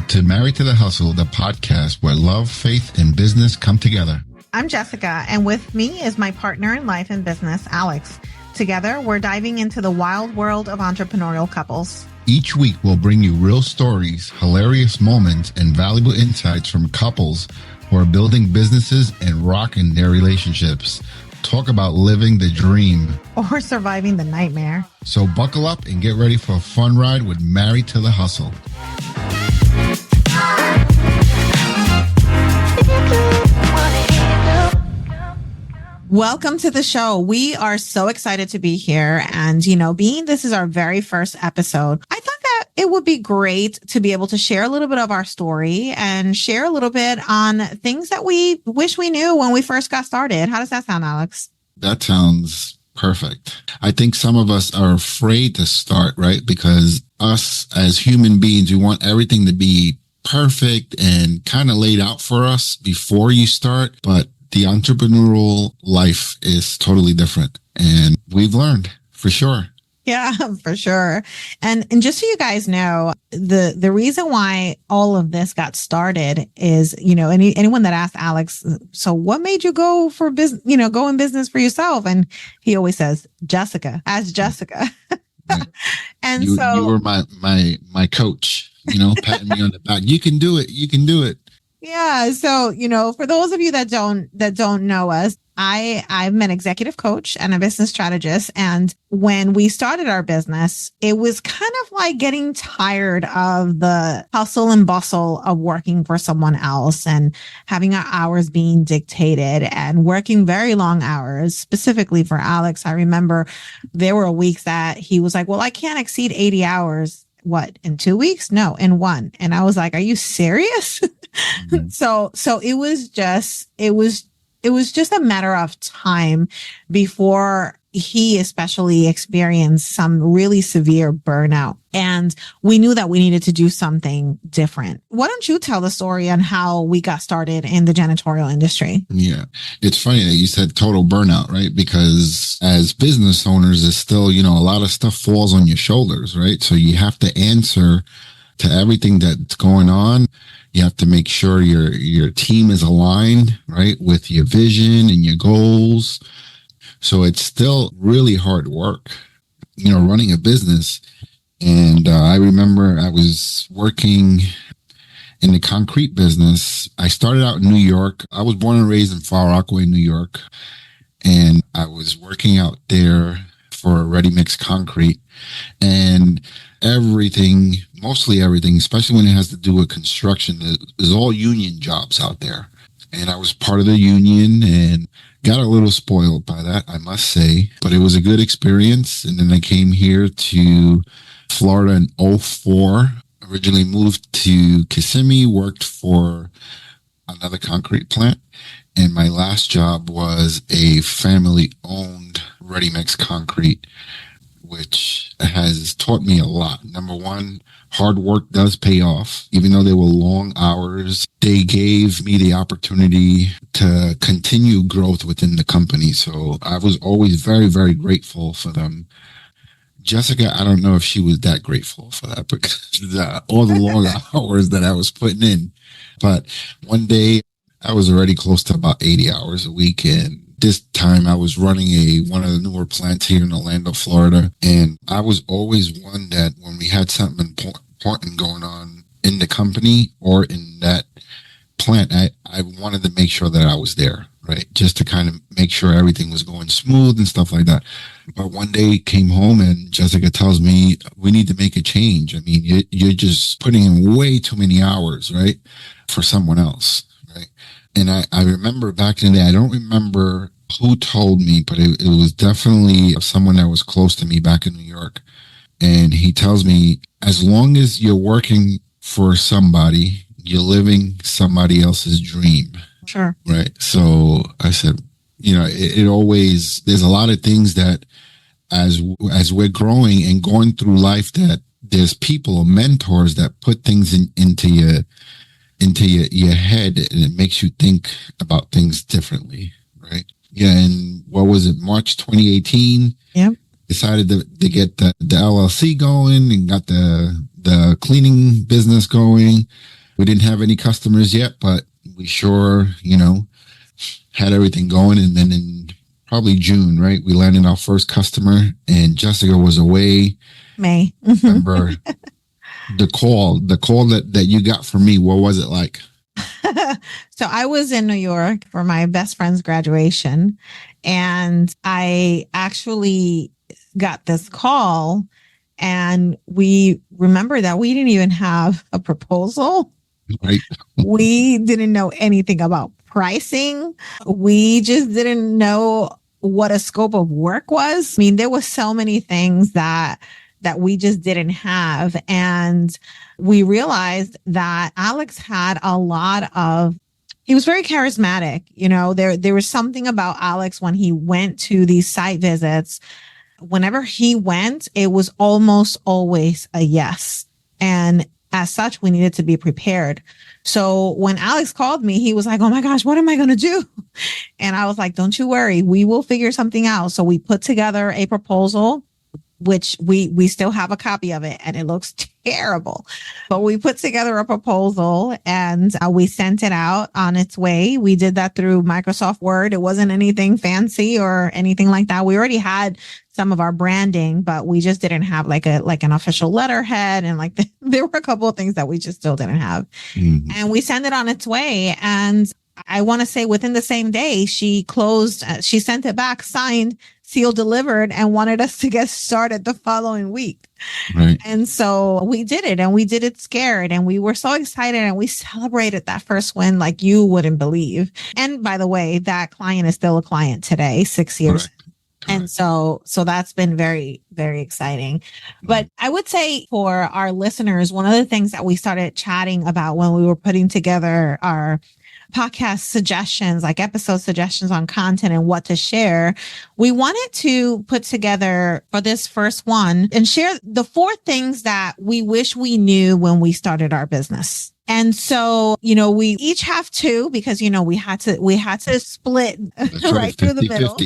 to Married to the Hustle, the podcast where love, faith, and business come together. I'm Jessica, and with me is my partner in life and business, Alex. Together, we're diving into the wild world of entrepreneurial couples. Each week, we'll bring you real stories, hilarious moments, and valuable insights from couples who are building businesses and rocking their relationships. Talk about living the dream. Or surviving the nightmare. So buckle up and get ready for a fun ride with Married to the Hustle. Welcome to the show. We are so excited to be here. And, being this is our very first episode, I thought that it would be great to be able to share a little bit of our story and share a little bit on things that we wish we knew when we first got started. How does that sound, Alex? That sounds perfect. I think some of us are afraid to start, right? Because us as human beings, we want everything to be perfect and kind of laid out for us before you start. But the entrepreneurial life is totally different. And we've learned for sure. Yeah, for sure. And just so you guys know, the reason why all of this got started is, anyone that asked Alex, so what made you go for business, go in business for yourself? And he always says, Jessica, ask Jessica. Right. And you were my coach, patting me on the back. You can do it. You can do it. Yeah. So, for those of you that don't know us, I'm an executive coach and a business strategist. And when we started our business, it was kind of like getting tired of the hustle and bustle of working for someone else and having our hours being dictated and working very long hours. Specifically for Alex, I remember there were weeks that he was like, well, I can't exceed 80 hours. What, in 2 weeks? No, in one. And I was like, are you serious? Mm-hmm. So it was just a matter of time before he especially experienced some really severe burnout. And we knew that we needed to do something different. Why don't you tell the story on how we got started in the janitorial industry? Yeah. It's funny that you said total burnout, right? Because as business owners, it's still, a lot of stuff falls on your shoulders, right? So you have to answer to everything that's going on. You have to make sure your team is aligned, right, with your vision and your goals. So it's still really hard work, running a business. And I remember I was working in the concrete business. I started out in New York. I was born and raised in Far Rockaway, New York. And I was working out there for ready mix concrete. And mostly everything, especially when it has to do with construction, is all union jobs out there. And I was part of the union and got a little spoiled by that, I must say. But it was a good experience. And then I came here to Florida in 2004. Originally moved to Kissimmee, worked for another concrete plant. And my last job was a family-owned ready-mix concrete, which has taught me a lot. Number one, hard work does pay off. Even though they were long hours, they gave me the opportunity to continue growth within the company. So I was always very, very grateful for them. Jessica, I don't know if she was that grateful for that because all the long hours that I was putting in. But one day I was already close to about 80 hours a week. And this time I was running one of the newer plants here in Orlando, Florida. And I was always one that when we had something important going on in the company or in that plant, I wanted to make sure that I was there, right? Just to kind of make sure everything was going smooth and stuff like that. But one day came home and Jessica tells me, we need to make a change. I mean, you're just putting in way too many hours, right? For someone else, right? And I remember back in the day, I don't remember who told me, but it was definitely someone that was close to me back in New York. And he tells me, as long as you're working for somebody, you're living somebody else's dream. Sure. Right. So I said, it always, there's a lot of things that as we're growing and going through life, that there's people or mentors that put things into your head, and it makes you think about things differently, right? Yeah, and what was it, March 2018? Yep. Decided to get the LLC going and got the cleaning business going. We didn't have any customers yet, but we sure, had everything going. And then in probably June, right, we landed our first customer, and Jessica was away. May. Remember the call that you got from me. What was it like? So I was in New York for my best friend's graduation, and I actually got this call, and we remember that we didn't even have a proposal. Right. We didn't know anything about pricing. We just didn't know what a scope of work was. I mean, there was so many things that we just didn't have. And we realized that Alex had he was very charismatic. There was something about Alex when he went to these site visits. Whenever he went, it was almost always a yes. And as such, we needed to be prepared. So when Alex called me, he was like, oh my gosh, what am I going to do? And I was like, don't you worry, we will figure something out. So we put together a proposal, which we still have a copy of it, and it looks terrible. But we put together a proposal, and we sent it out on its way. We did that through Microsoft Word. It wasn't anything fancy or anything like that. We already had some of our branding, but we just didn't have like an official letterhead, and there were a couple of things that we just still didn't have. Mm-hmm. And we sent it on its way, and I want to say within the same day, she sent it back, signed, sealed, delivered, and wanted us to get started the following week. Right. And so we did it, and we did it scared, and we were so excited, and we celebrated that first win like you wouldn't believe. And by the way, that client is still a client today, 6 years. Correct. And so that's been very, very exciting. But I would say for our listeners, one of the things that we started chatting about when we were putting together our podcast suggestions, like episode suggestions on content and what to share, we wanted to put together for this first one and share the 4 things that we wish we knew when we started our business. And so, we each have 2 because, we had to split right through the middle,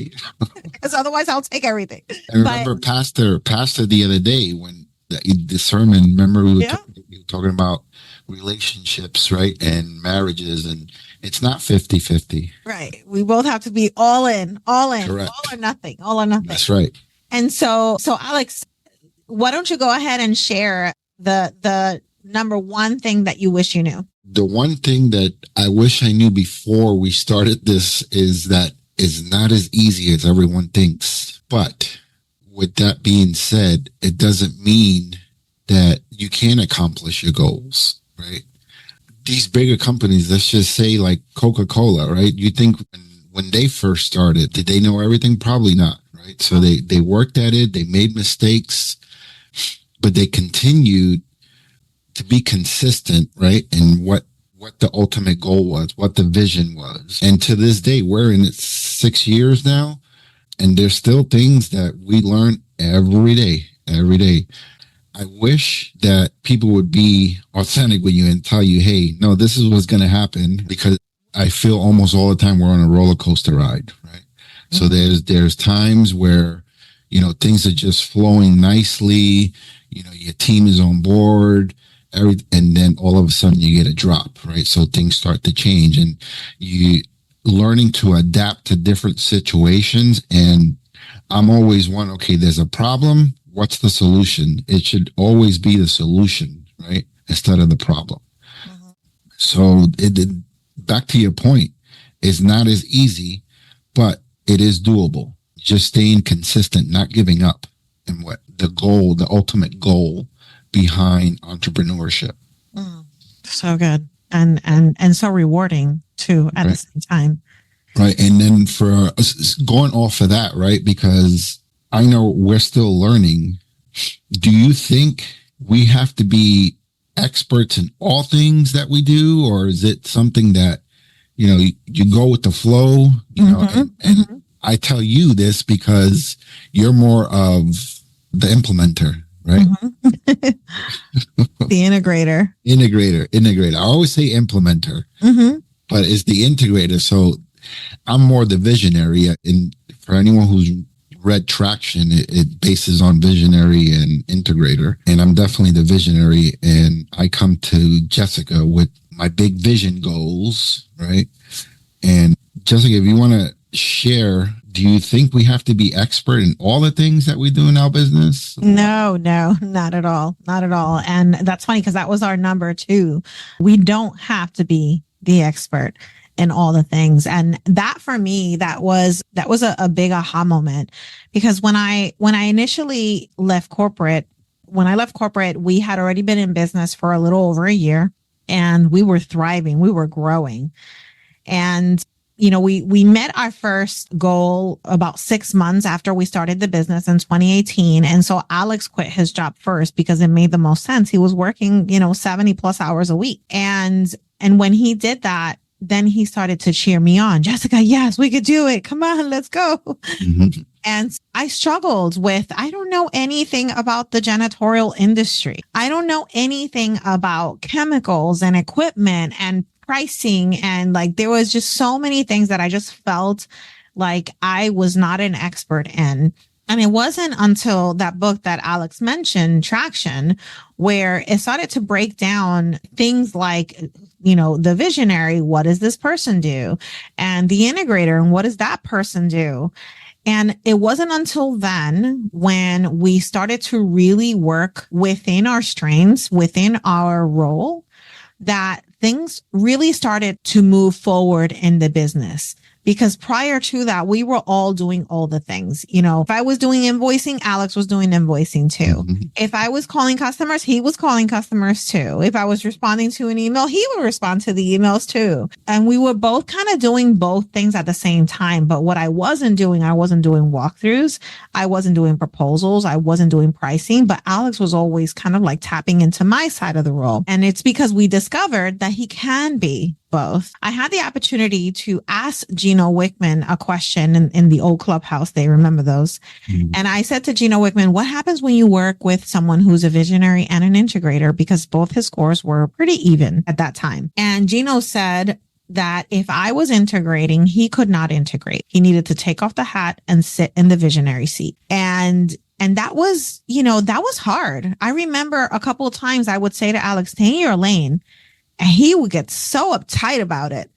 because otherwise I'll take everything. And remember Pastor the other day when the sermon, remember we were talking about relationships, right? And marriages, and it's not 50-50. Right. We both have to be all in, Correct. all or nothing. That's right. And so Alex, why don't you go ahead and share the number 1 thing that you wish you knew? The one thing that I wish I knew before we started this is that it's not as easy as everyone thinks. But with that being said, it doesn't mean that you can't accomplish your goals, right? These bigger companies, let's just say like Coca-Cola, right? You think when they first started, did they know everything? Probably not, right? So they worked at it, they made mistakes, but they continued to be consistent, right? And what the ultimate goal was, what the vision was. And to this day, we're in it 6 years now, and there's still things that we learn every day. I wish that people would be authentic with you and tell you, hey, no, this is what's going to happen, because I feel almost all the time we're on a roller coaster ride, right? Mm-hmm. So there's times where, things are just flowing nicely, your team is on board, and then all of a sudden you get a drop, right? So things start to change, and you learning to adapt to different situations. And I'm always okay, there's a problem. What's the solution? It should always be the solution, right? Instead of the problem. Mm-hmm. So back to your point, it's not as easy, but it is doable. Just staying consistent, not giving up, and what the ultimate goal behind entrepreneurship. So good. And so rewarding too at the same time. Right. And then for us, going off of that, right? Because I know we're still learning. Do you think we have to be experts in all things that we do, or is it something that, you go with the flow, and I tell you this because you're more of the implementer, right? The integrator. Integrator. I always say implementer, but it's the integrator. So I'm more the visionary. And for anyone who's read Traction, it bases on visionary and integrator. And I'm definitely the visionary. And I come to Jessica with my big vision goals, right? And Jessica, if you want to share, do you think we have to be expert in all the things that we do in our business? No, not at all. Not at all. And that's funny because that was our number two. We don't have to be the expert in all the things. And that for me, that was a big aha moment, because when I initially left corporate, we had already been in business for a little over a year, and we were thriving. We were growing. And we met our first goal about 6 months after we started the business in 2018. And so Alex quit his job first because it made the most sense. He was working, 70 plus hours a week. And when he did that, then he started to cheer me on. Jessica, yes, we could do it. Come on, let's go. Mm-hmm. And I struggled with, I don't know anything about the janitorial industry. I don't know anything about chemicals and equipment and pricing. And there was just so many things that I just felt like I was not an expert in. And it wasn't until that book that Alex mentioned, Traction, where it started to break down things like, the visionary, what does this person do? And the integrator, and what does that person do? And it wasn't until then when we started to really work within our strengths, within our role, that things really started to move forward in the business. Because prior to that, we were all doing all the things. If I was doing invoicing, Alex was doing invoicing too. Mm-hmm. If I was calling customers, he was calling customers too. If I was responding to an email, he would respond to the emails too. And we were both kind of doing both things at the same time. But what I wasn't doing walkthroughs. I wasn't doing proposals. I wasn't doing pricing. But Alex was always kind of tapping into my side of the role. And it's because we discovered that he can be both. I had the opportunity to ask Gino Wickman a question in the old clubhouse. They remember those. Mm-hmm. And I said to Gino Wickman, what happens when you work with someone who's a visionary and an integrator? Because both his scores were pretty even at that time. And Gino said that if I was integrating, he could not integrate. He needed to take off the hat and sit in the visionary seat. And that was, that was hard. I remember a couple of times I would say to Alex, stay in your lane. And he would get so uptight about it.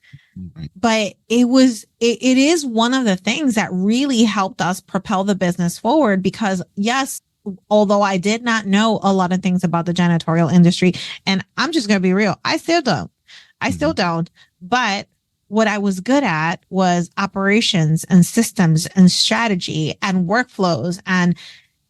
Right. But it is one of the things that really helped us propel the business forward, because yes, although I did not know a lot of things about the janitorial industry, and I'm just going to be real, I still don't. But what I was good at was operations and systems and strategy and workflows. And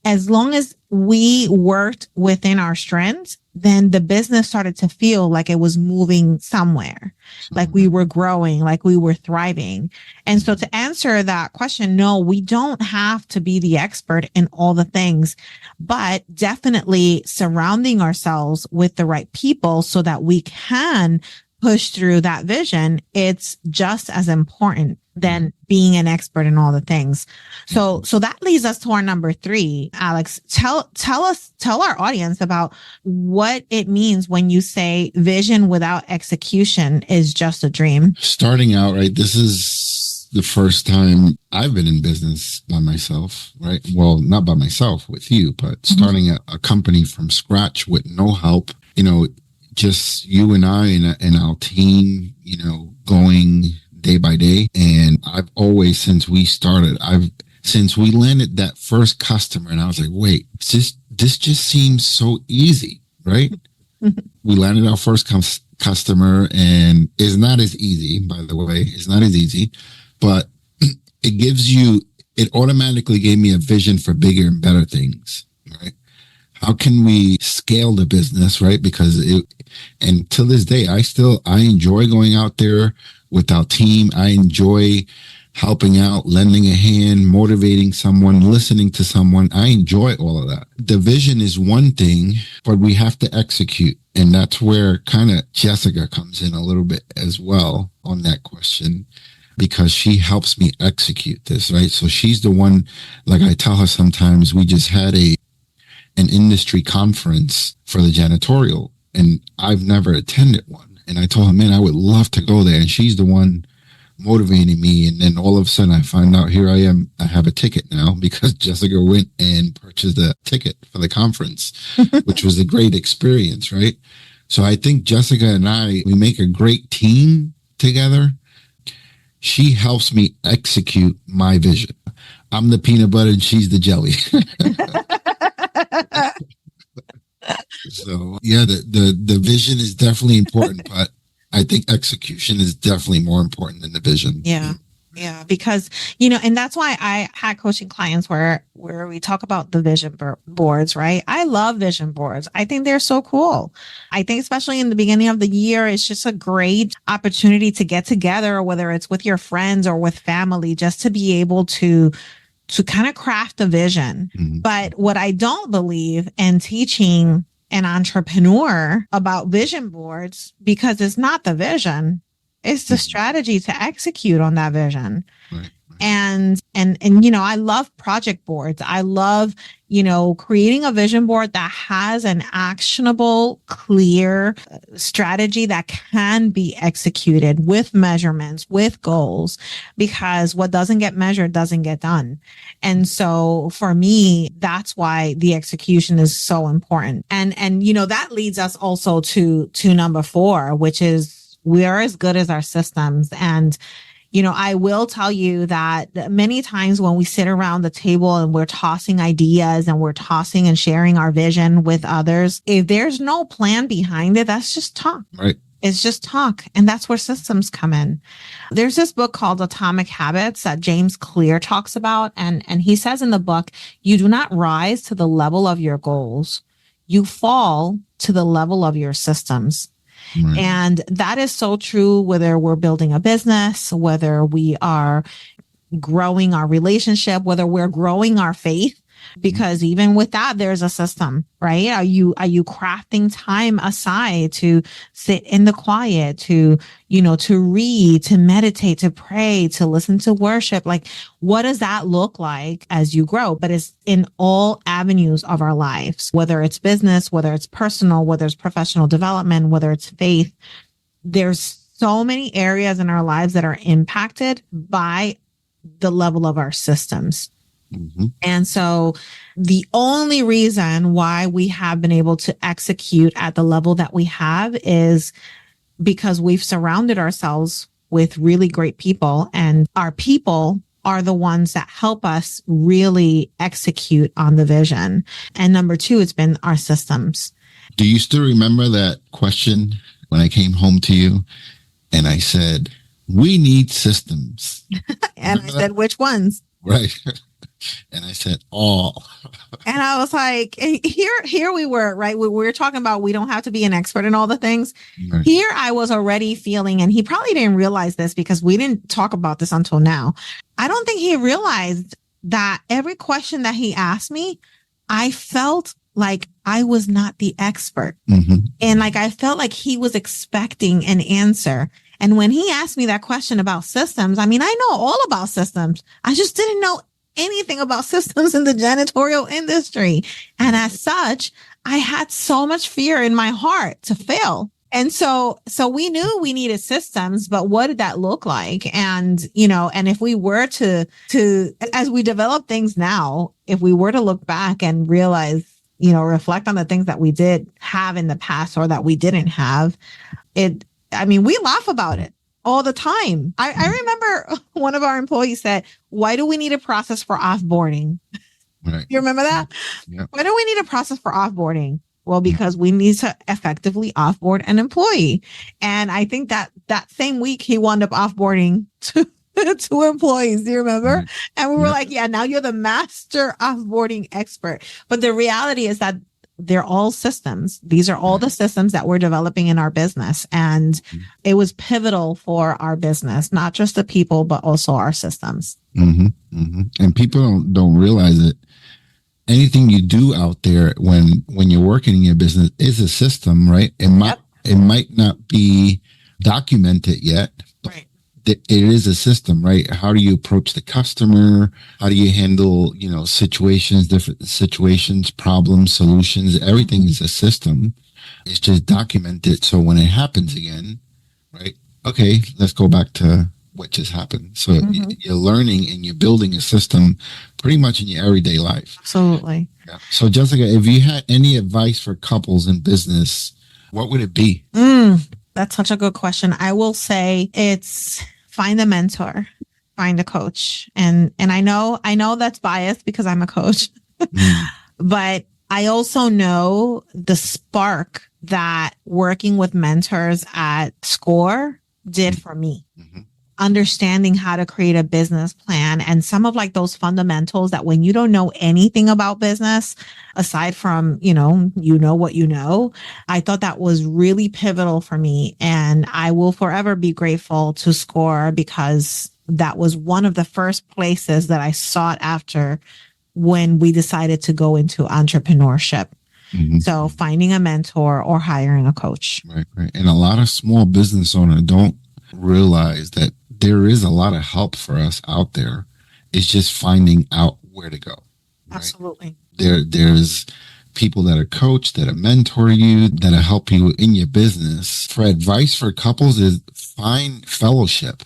as long as we worked within our strengths, then the business started to feel like it was moving somewhere, like we were growing, like we were thriving. And so to answer that question, no, we don't have to be the expert in all the things, but definitely surrounding ourselves with the right people so that we can push through that vision. It's just as important than being an expert in all the things. So that leads us to our number 3. Alex, tell our audience about what it means when you say vision without execution is just a dream. Starting out, right? This is the first time I've been in business by myself, right? Well, not by myself, with you, but starting a company from scratch with no help, just you and I and our team, going day by day. And I've always, since we landed that first customer, and I was like, wait, this just seems so easy, right? We landed our first customer, and it's not as easy, by the way. It's not as easy, but it automatically gave me a vision for bigger and better things, right? How can we scale the business, right? Because and to this day, I enjoy going out there with our team. I enjoy helping out, lending a hand, motivating someone, listening to someone. I enjoy all of that. The vision is one thing, but we have to execute. And that's where kind of Jessica comes in a little bit as well on that question, because she helps me execute this, right? So she's the one, like I tell her sometimes, we just had an industry conference for the janitorial, and I've never attended one. And I told her, man, I would love to go there. And she's the one motivating me. And then all of a sudden I find out here I am, I have a ticket now because Jessica went and purchased a ticket for the conference, which was a great experience, right? So I think Jessica and we make a great team together. She helps me execute my vision. I'm the peanut butter and she's the jelly. So yeah, the vision is definitely important, but I think execution is definitely more important than the vision. Yeah. Yeah, because, and that's why I had coaching clients where we talk about the vision boards, right? I love vision boards. I think they're so cool. I think especially in the beginning of the year, it's just a great opportunity to get together, whether it's with your friends or with family, just to be able to kind of craft a vision. Mhm. But what I don't believe in teaching an entrepreneur about vision boards, because it's not the vision. It's the strategy to execute on that vision. Right. And I love project boards. I love, creating a vision board that has an actionable, clear strategy that can be executed with measurements, with goals, because what doesn't get measured doesn't get done. And so for me, that's why the execution is so important. And that leads us also to number 4, which is, we are as good as our systems. And, I will tell you that many times when we sit around the table and we're tossing ideas and we're tossing and sharing our vision with others, if there's no plan behind it, that's just talk. Right. It's just talk. And that's where systems come in. There's this book called Atomic Habits that James Clear talks about. And he says in the book, you do not rise to the level of your goals. You fall to the level of your systems. Right. And that is so true, whether we're building a business, whether we are growing our relationship, whether we're growing our faith, because even with that, there's a system, right? Are you crafting time aside to sit in the quiet, to read, to meditate, to pray, to listen to worship? Like, what does that look like as you grow? But it's in all avenues of our lives, whether it's business, whether it's personal, whether it's professional development, whether it's faith. There's so many areas in our lives that are impacted by the level of our systems. Mm-hmm. And so the only reason why we have been able to execute at the level that we have is because we've surrounded ourselves with really great people, and our people are the ones that help us really execute on the vision. And number 2, it's been our systems. Do you still remember that question when I came home to you and I said, we need systems? And I said, which ones? Right. And I said, all. And I was like, here we were, right? We were talking about, we don't have to be an expert in all the things. Right. Here I was already feeling, and he probably didn't realize this because we didn't talk about this until now. I don't think he realized that every question that he asked me, I felt like I was not the expert. Mm-hmm. And like, I felt like he was expecting an answer. And when he asked me that question about systems, I mean, I know all about systems. I just didn't know anything about systems in the janitorial industry. And as such, I had so much fear in my heart to fail. And so we knew we needed systems, but what did that look like? And, and if we were to, as we develop things now, if we were to look back and realize, reflect on the things that we did have in the past or that we didn't have, we laugh about it all the time. I remember one of our employees said, why do we need a process for offboarding? Right. You remember that? Yeah. Why do we need a process for offboarding? Well, because we need to effectively offboard an employee. And I think that same week he wound up offboarding two employees. Do you remember? Right. And we were like, yeah, now you're the master offboarding expert. But the reality is that they're all systems. These are all the systems that we're developing in our business. And it was pivotal for our business, not just the people, but also our systems. Mm-hmm. Mm-hmm. And people don't realize it. Anything you do out there when you're working in your business is a system, right? It might not be documented yet, but right. It is a system, right? How do you approach the customer? How do you handle, situations, different situations, problems, solutions? Everything is a system. It's just documented. So when it happens again, right? Okay, let's go back to what just happened. So you're learning and you're building a system pretty much in your everyday life. Absolutely. Yeah. So Jessica, if you had any advice for couples in business what would it be? That's such a good question. I will say it's find a mentor, find a coach. And I know that's biased because I'm a coach, but I also know the spark that working with mentors at SCORE did for me. Understanding how to create a business plan and some of like those fundamentals that when you don't know anything about business, aside from, you know what you know, I thought that was really pivotal for me. And I will forever be grateful to SCORE because that was one of the first places that I sought after when we decided to go into entrepreneurship. So finding a mentor or hiring a coach. Right. And a lot of small business owners don't realize that there is a lot of help for us out there. It's just finding out where to go. Right? Absolutely. There's people that are coach, that are mentor you, that are help you in your business. For advice for couples is find fellowship,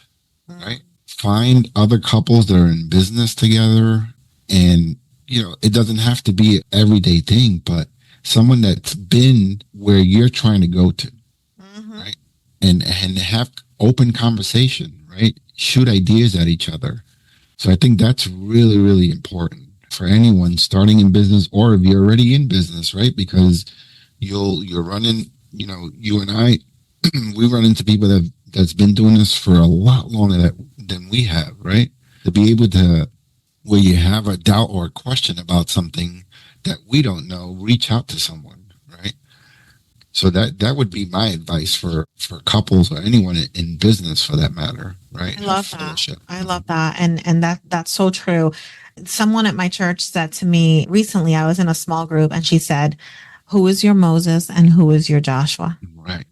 right? Find other couples that are in business together. And, it doesn't have to be an everyday thing, but someone that's been where you're trying to go to, right? And have open conversation, right? Shoot ideas at each other. So I think that's really, really important for anyone starting in business, or if you're already in business, right? Because you're running, you and I, we run into people that's been doing this for a lot longer than we have, right? To be able to, where you have a doubt or a question about something that we don't know, reach out to someone, right? So that would be my advice for couples or anyone in business for that matter, right? I love that. I love that. And that's so true. Someone at my church said to me recently, I was in a small group, and she said, who is your Moses and who is your Joshua? Right.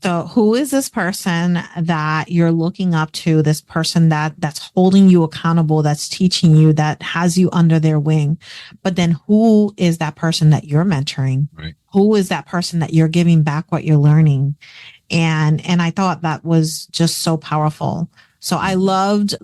So who is this person that you're looking up to, this person that's holding you accountable, that's teaching you, that has you under their wing? But then who is that person that you're mentoring? Right. Who is that person that you're giving back what you're learning? And I thought that was just so powerful. So I love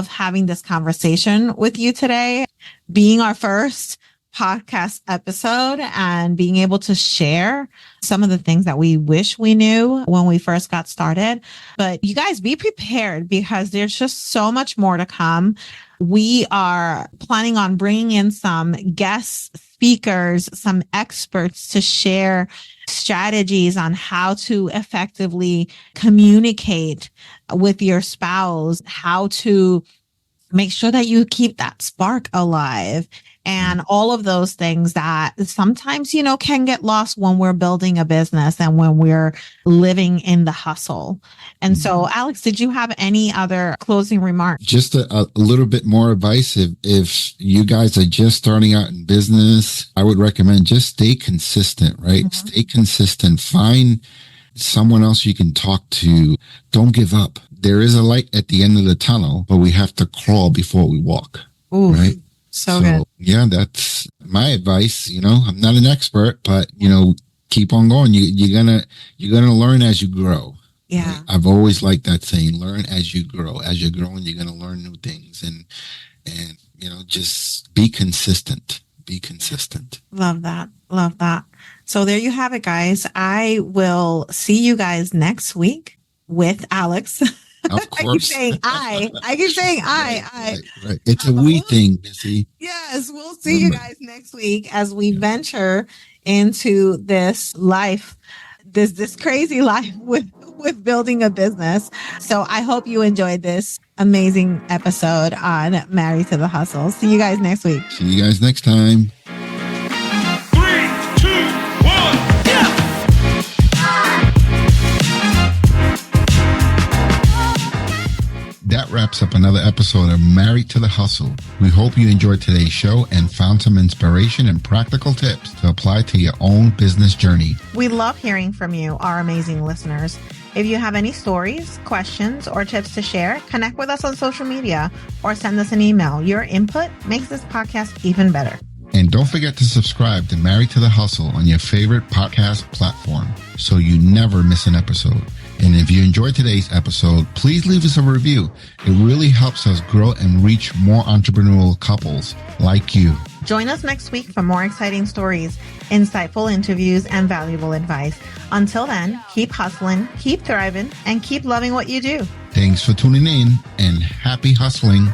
having this conversation with you today, being our first podcast episode and being able to share some of the things that we wish we knew when we first got started. But you guys be prepared because there's just so much more to come. We are planning on bringing in some guest speakers, some experts to share strategies on how to effectively communicate with your spouse, how to make sure that you keep that spark alive, and all of those things that sometimes, can get lost when we're building a business and when we're living in the hustle. And so, Alex, did you have any other closing remarks? Just a little bit more advice. If you guys are just starting out in business, I would recommend just stay consistent, right? Stay consistent. Find someone else you can talk to. Don't give up. There is a light at the end of the tunnel, but we have to crawl before we walk. Ooh, right? So good. Yeah, that's my advice. I'm not an expert, but keep on going. You're gonna learn as you grow. Yeah. Right? I've always liked that saying, learn as you grow. As you're growing, you're gonna learn new things, and just be consistent. Be consistent. Love that. So there you have it, guys. I will see you guys next week with Alex. Of course. I keep saying I. Right. It's a we thing, Missy. Yes, we'll see you guys next week as we venture into this life, this crazy life with building a business. So I hope you enjoyed this amazing episode on Married to the Hustle. See you guys next week. See you guys next time. That wraps up another episode of Married to the Hustle. We hope you enjoyed today's show and found some inspiration and practical tips to apply to your own business journey. We love hearing from you, our amazing listeners. If you have any stories, questions, or tips to share, connect with us on social media or send us an email. Your input makes this podcast even better. And don't forget to subscribe to Married to the Hustle on your favorite podcast platform so you never miss an episode. And if you enjoyed today's episode, please leave us a review. It really helps us grow and reach more entrepreneurial couples like you. Join us next week for more exciting stories, insightful interviews, and valuable advice. Until then, keep hustling, keep thriving, and keep loving what you do. Thanks for tuning in and happy hustling.